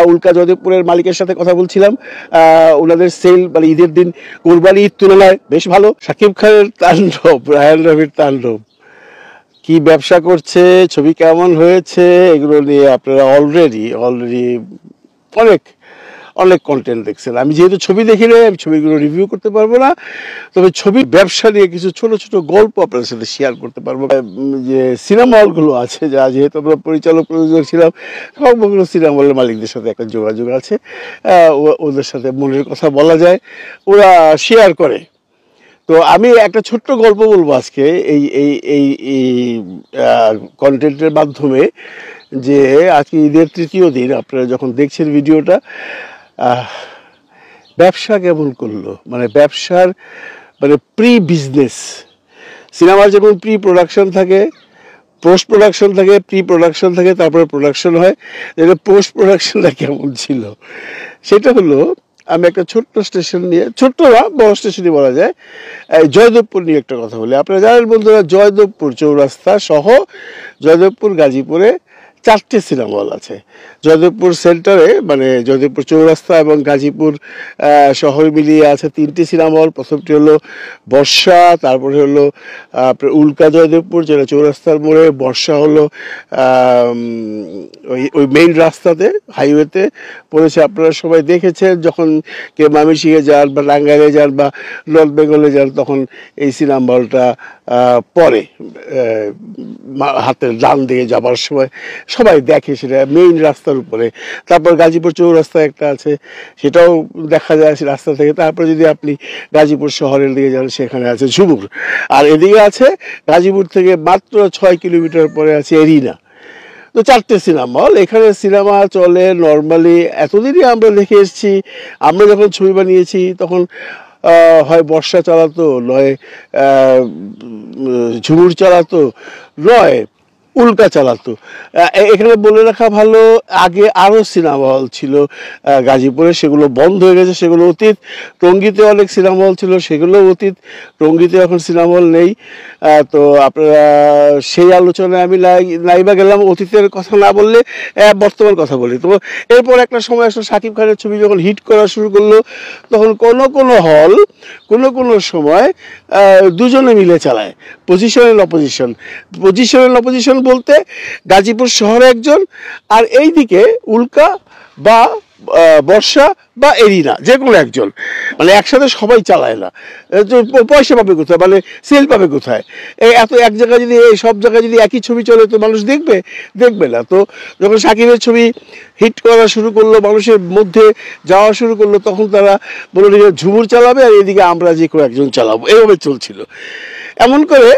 উল্কা জয়দেবপুরের মালিকের সাথে কথা বলছিলাম। ওনাদের সেল মানে ঈদের দিন কোরবানি ঈদ তুলনায় বেশ ভালো। শাকিব খানের তাণ্ডব, রায়হান রাফির তাণ্ডব, কি ব্যবসা করছে, ছবি কেমন হয়েছে, এগুলো নিয়ে আপনারা অলরেডি অনেক অনেক কন্টেন্ট দেখছেন। আমি যেহেতু ছবি দেখি না, আমি ছবিগুলো রিভিউ করতে পারবো না, তবে ছবি ব্যবসা নিয়ে কিছু ছোট ছোট গল্প আপনাদের সাথে শেয়ার করতে পারবো। যে সিনেমা হলগুলো আছে, যেহেতু আমরা পরিচালক প্রযোজক ছিলাম, সবগুলো সিনেমা হলের মালিকদের সাথে একটা যোগাযোগ আছে, ওদের সাথে মনের কথা বলা যায়, ওরা শেয়ার করে। তো আমি একটা ছোট্ট গল্প বলবো আজকে এই এই এই এই কন্টেন্টের মাধ্যমে, যে আজকে ঈদের তৃতীয় দিন আপনারা যখন দেখছেন ভিডিওটা, ব্যবসা কেমন করলো, মানে ব্যবসার মানে প্রি বিজনেস। সিনেমার যেমন প্রি প্রোডাকশন থাকে, পোস্ট প্রোডাকশন থাকে, প্রি প্রোডাকশন থাকে, তারপরে প্রোডাকশন হয়, যেটা পোস্ট প্রোডাকশনটা কেমন ছিল সেটা হলো, আমি একটা ছোট্ট স্টেশন নিয়ে, ছোট্ট না বড় স্টেশনই বলা যায়, জয়দেবপুর নিয়ে একটা কথা বলি। আপনারা জানেন বন্ধুরা, জয়দেবপুর চৌরাস্তা সহ জয়দেবপুর গাজীপুরে 4টে সিনেমা হল আছে। জয়দেবপুর সেন্টারে মানে জয়দেবপুর চৌরাস্তা এবং গাজীপুর শহর মিলিয়ে আছে 3টে সিনেমা হল। প্রথমটি হলো বর্ষা, তারপরে হলো আপনার উল্কা জয়দেবপুর, যেটা চৌরাস্তার মোড়ে। বর্ষা হলো ওই মেইন রাস্তাতে, হাইওয়েতে পড়েছে। আপনারা সবাই দেখেছেন, যখন কেউ ময়মনসিংহে যান বা টাঙ্গাইলে যান বা নর্থ বেঙ্গলে যান, তখন এই সিনেমা হলটা পরে হাতের ডান দিকে যাবার সময় সবাই দেখে, সেটা মেইন রাস্তার উপরে। তারপর গাজীপুর চৌরাস্তা একটা আছে, সেটাও দেখা যায় রাস্তা থেকে। তারপর যদি আপনি গাজীপুর শহরের দিকে যান, সেখানে আছে ঝুমুর। আর এদিকে আছে গাজীপুর থেকে মাত্র 6 কিলোমিটার পরে আছে এরিনা। তো 4টে সিনেমা হল। এখানে সিনেমা চলে নর্মালি, এতদিনই আমরা দেখে এসেছি। আমরা যখন ছবি বানিয়েছি তখন হয় বর্ষা চালাতো, নয় ঝুমুর চালাতো, নয় উল্কা চালাতো। এখানে বলে রাখা ভালো, আগে আরও সিনেমা হল ছিল গাজীপুরে, সেগুলো বন্ধ হয়ে গেছে, সেগুলো অতীত। টঙ্গীতে অনেক সিনেমা হল ছিল, সেগুলো অতীত। টঙ্গীতে এখন সিনেমা হল নেই। তো আপনারা সেই আলোচনায় আমি নাইবা গেলাম, অতীতের কথা না বললে বর্তমান কথা বলি। তো এরপর একটা সময় আসলে শাকিব খানের ছবি যখন হিট করা শুরু করলো, তখন কোনো হল কোনো সময় দুজনে মিলে চালায়, পজিশন এন্ড অপোজিশন বলতে গাজীপুর শহরে একজন, আর এইদিকে উল্কা বা বর্ষা বা এরিনা, যে কোনো একজন, মানে একসাথে সবাই চালায় না। পয়সা পাবে কোথায়, মানে সেল পাবে কোথায়? এত এক জায়গায় যদি, এই সব জায়গায় যদি একই ছবি চলে, তো মানুষ দেখবে না। তো যখন শাকিবের ছবি হিট করা শুরু করলো, মানুষের মধ্যে যাওয়া শুরু করলো, তখন তারা বলল ঝুমুর চালাবে, আর এদিকে আমরা যে কোনো একজন চালাবো, এইভাবে চলছিল। এমন করে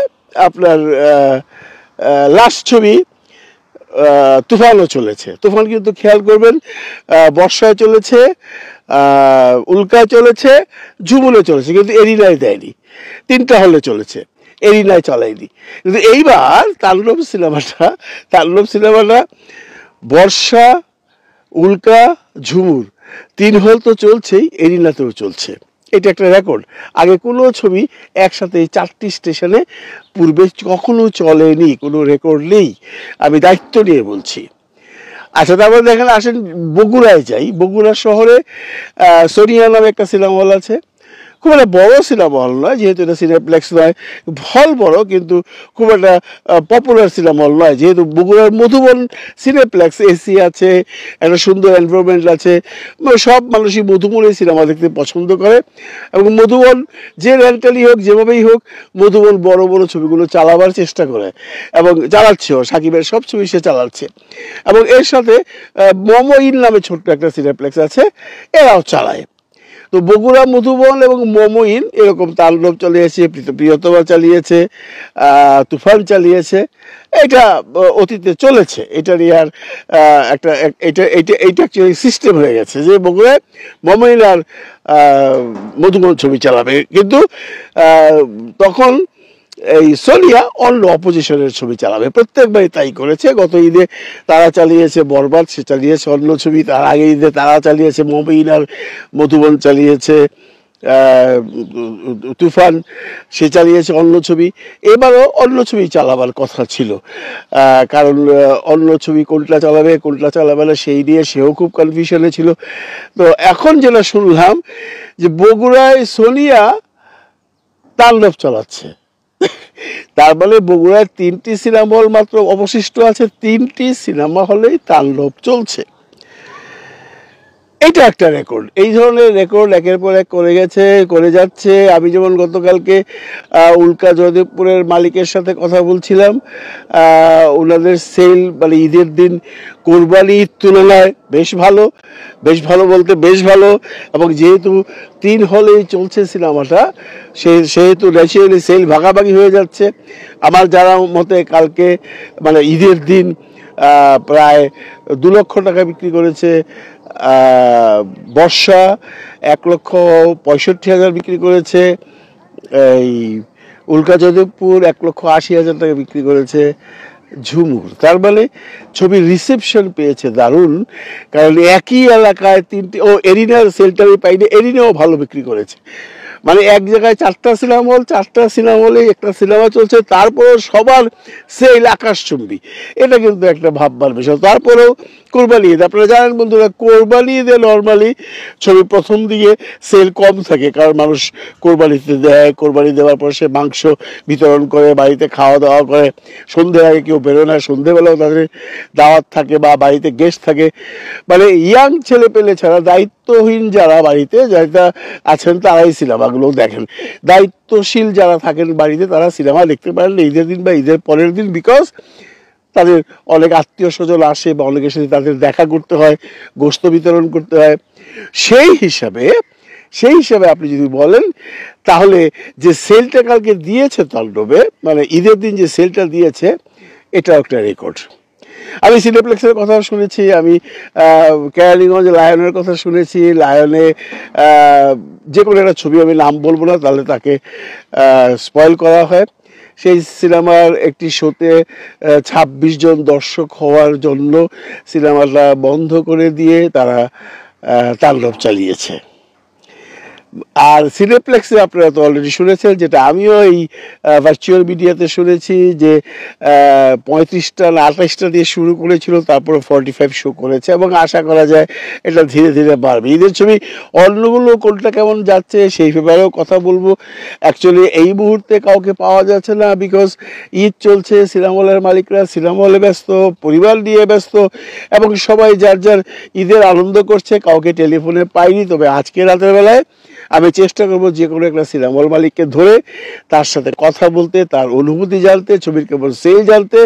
আপনার লাস্ট ছবি তুফানও চলেছে। তুফান কিন্তু খেয়াল করবেন, বর্ষায় চলেছে, উল্কায় চলেছে, ঝুমুরে চলেছে, কিন্তু এরিনায় দেয়নি। 3টা হলে চলেছে, এরিনায় চালায়নি। কিন্তু এইবার তাণ্ডব সিনেমাটা বর্ষা, উল্কা, ঝুমুর 3 হল তো চলছেই, এরিনাতেও চলছে। এটা একটা রেকর্ড। আগে কোনো ছবি একসাথে 4টি স্টেশনে পূর্বে কখনো চলেনি, কোনো রেকর্ড নেই, আমি দায়িত্ব নিয়ে বলছি। আচ্ছা, তারপরে দেখেন, আসেন বগুড়ায় যাই। বগুড়া শহরে সোনিয়া নামে একটা সিনেমা হল আছে। খুব একটা বড় সিনেমা হল নয়, যেহেতু এটা সিনেপ্লেক্স নয়। হল বড়, কিন্তু খুব একটা পপুলার সিনেমা হল নয়। যেহেতু বগুড়ার মধুবন সিনেপ্লেক্স, এসি আছে, একটা সুন্দর এনভায়রনমেন্ট আছে, সব মানুষই মধুবনে সিনেমা দেখতে পছন্দ করে। এবং মধুবন যে রেন্টালি হোক, যেভাবেই হোক, মধুবন বড় বড় ছবিগুলো চালাবার চেষ্টা করে, এবং চালাচ্ছেও। সাকিবের সব ছবি সে চালাচ্ছে। এবং এর সাথে মমইন নামে ছোট্ট একটা সিনেপ্লেক্স আছে, এরাও চালায়। তো বগুড়া, মধুবন এবং মমইন এরকম তাণ্ডব চালিয়েছে, প্রিয়তমা চালিয়েছে, তুফান চালিয়েছে। এটা অতীতে চলেছে। এটা নিয়ে আর একটা এইটা অ্যাকচুয়ালি সিস্টেম হয়ে গেছে যে বগুড়ায় মমইন আর মধুবন ছবি চালাবে। কিন্তু তখন এই সোনিয়া অন্য অপোজিশনের ছবি চালাবে, প্রত্যেকবারই তাই করেছে। গত ঈদে তারা চালিয়েছে বরবাদ, সে চালিয়েছে অন্য ছবি। তার আগে ঈদে তারা চালিয়েছে মমইন আর মধুবন চালিয়েছে তুফান সে চালিয়েছে অন্য ছবি, এবারও অন্য ছবি চালাবার কথা ছিল, কারণ অন্য ছবি কোনটা চালাবে না সেই নিয়ে সেও খুব কনফিউশনে ছিল। তো এখন যেটা শুনলাম যে বগুড়ায় সোনিয়া তাণ্ডব চালাচ্ছে, তার মানে বগুড়ায় 3টি সিনেমা হল মাত্র অবশিষ্ট আছে, 3টি সিনেমা হলেই তাণ্ডব চলছে। এটা একটা রেকর্ড, এই ধরনের রেকর্ড একের পর এক করে যাচ্ছে। আমি যেমন গতকালকে উল্কা জয়দেবপুরের মালিকের সাথে কথা বলছিলাম, ওনাদের সেল মানে ঈদের দিন কোরবানি ঈদ তুলনায় বেশ ভালো বলতে বেশ ভালো, এবং যেহেতু 3 হলেই চলছে সিনেমাটা সেহেতু ন্যাচারালি সেল ভাগাভাগি হয়ে যাচ্ছে। আমার জানা মতে কালকে মানে ঈদের দিন প্রায় 2 লক্ষ টাকা বিক্রি করেছে বর্ষা, 1,65,000 বিক্রি করেছে এই উল্কা যাদবপুর, 1,80,000 টাকা বিক্রি করেছে ঝুমুর। তার মানে ছবির রিসেপশন পেয়েছে দারুণ, কারণ একই এলাকায় 3টি এরিনার সেলটারই পাইনি, এরিনাও ভালো বিক্রি করেছে। মানে এক জায়গায় 4টা সিনেমা হলে একটা সিনেমা চলছে, তারপরেও সবার সেল আকাশচুম্বী, এটা কিন্তু একটা ভাববার বিষয়। তারপরেও কোরবানি ঈদ, আপনারা জানেন বন্ধুরা, কোরবানি ঈদে নর্মালি ছবি প্রথম দিকে সেল কম থাকে, কারণ মানুষ কোরবানিতে দেয়, কোরবানি দেওয়ার পর সে মাংস বিতরণ করে, বাড়িতে খাওয়া দাওয়া করে, সন্ধ্যের আগে কেউ বেরোয় না, সন্ধ্যেবেলাও তাদের দাওয়াত থাকে বা বাড়িতে গেস্ট থাকে। মানে ইয়াং ছেলে পেলে ছাড়া দায়িত্বহীন যারা বাড়িতে যারা আছেন তারাই সিনেমাগুলো দেখেন, দায়িত্বশীল যারা থাকেন বাড়িতে তারা সিনেমা দেখতে পারেন ঈদের দিন বা ঈদের পরের দিন, বিকজ তাদের অনেক আত্মীয় স্বজন আসে বা অনেকের সাথে তাদের দেখা করতে হয়, গোশত বিতরণ করতে হয়। সেই হিসাবে আপনি যদি বলেন তাহলে যে সেলটা কালকে দিয়েছে তাণ্ডবে, মানে ঈদের দিন যে সেলটা দিয়েছে, এটাও একটা রেকর্ড। আমি সিনেপ্লেক্সের কথা শুনেছি, আমি কেরানীগঞ্জ লায়নের কথা শুনেছি, লায়নে যে কোনো একটা ছবি, আমি নাম বলবো না তাহলে তাকে স্পয়েল করা হয়, সেই সিনেমার একটি শোতে 26 জন দর্শক হওয়ার জন্য সিনেমাটা বন্ধ করে দিয়ে তারা তাণ্ডব চালিয়েছে। আর সিনেপ্লেক্সে আপনারা তো অলরেডি শুনেছেন, যেটা আমিও এই ভার্চুয়াল মিডিয়াতে শুনেছি, যে 35টা না 28টা দিয়ে শুরু করেছিল, তারপরে 45 শো করেছে, এবং আশা করা যায় এটা ধীরে ধীরে বাড়বে। ঈদের ছবি অন্যগুলো কোনটা কেমন যাচ্ছে সেই ব্যাপারেও কথা বলবো। অ্যাকচুয়ালি এই মুহূর্তে কাউকে পাওয়া যাচ্ছে না, বিকজ ঈদ চলছে, সিনেমা হলের মালিকরা সিনেমা হলে ব্যস্ত, পরিবার নিয়ে ব্যস্ত, এবং সবাই যার যার ঈদের আনন্দ করছে, কাউকে টেলিফোনে পাইনি। তবে আজকে রাতের বেলায় আমি চেষ্টা করবো যে কোনো একটা সিনেমা হল মালিককে ধরে তার সাথে কথা বলতে, তার অনুভূতি জানতে, ছবির কেমন সেল জানতে,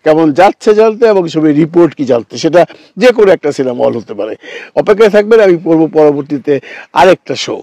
কেমন যাচ্ছে জানতে, এবং ছবির রিপোর্ট কি জানতে। সেটা যে কোনো একটা সিনেমা হল হতে পারে। অপেক্ষায় থাকবেন, আমি পড়বো পরবর্তীতে আরেকটা শো।